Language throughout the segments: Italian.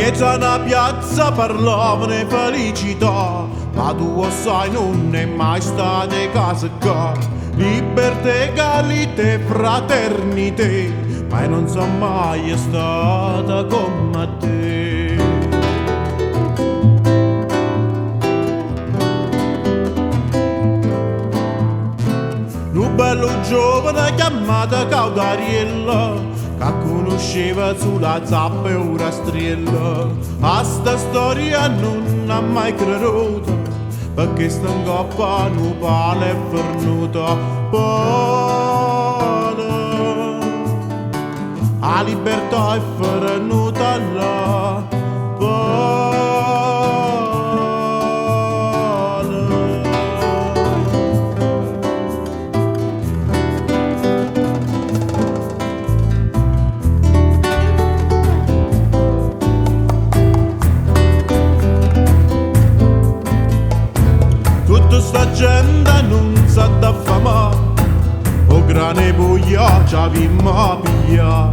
mezzo a una piazza parlavano di felicità, ma tu sai non è mai stata casa qua. Libertà, egalità, fraternità, ma non sono mai stata come te. Un bello giovane chiamato Caudariella, che conosceva sulla zappa e ora strella. A sta storia non ha mai creduto, perché sta in coppa non vale fornuta. Pane, a libertà è fornuta là. Pane. Tutta sta gente non sa da fama, o grane buia ci avevamo a piglia.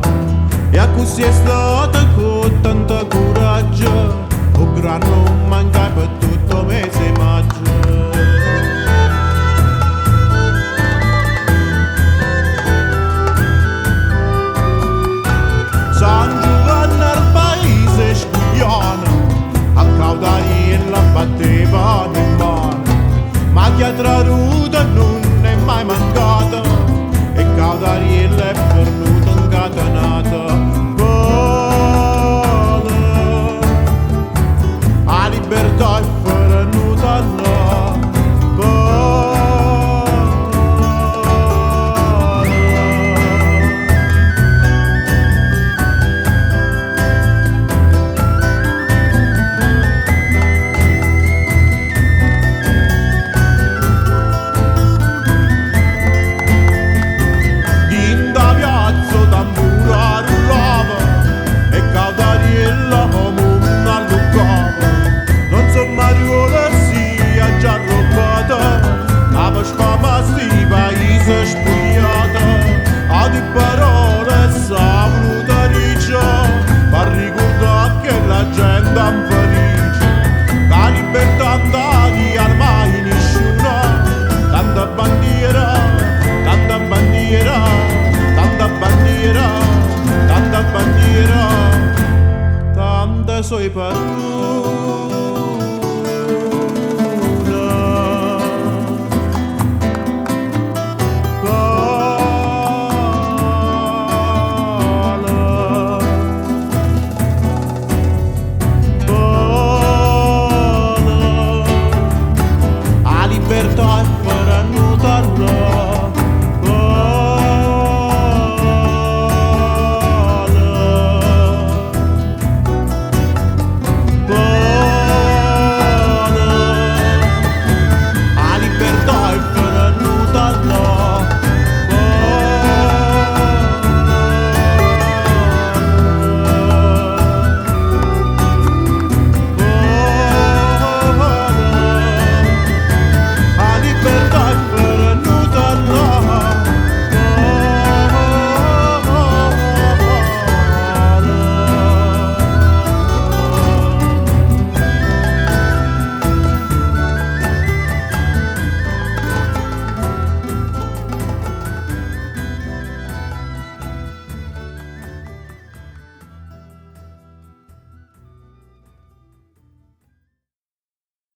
E a così è stata con tanta coraggio, o gran non manca per tutto mese maggio. San Giovanni al paese scugliano, a Caudariella battevano in mano. Ma chi ha traduto non è mai mancata, e Caudariella è fornuta incatenata. Vale, a libertà è fornuta là. Spogliata a di parole savano da riccia, per ricordare che la gente è felice. La libertà andati ormai nessuna, tanta bandiera, tanta bandiera, tanta bandiera, tanta bandiera, tante sui per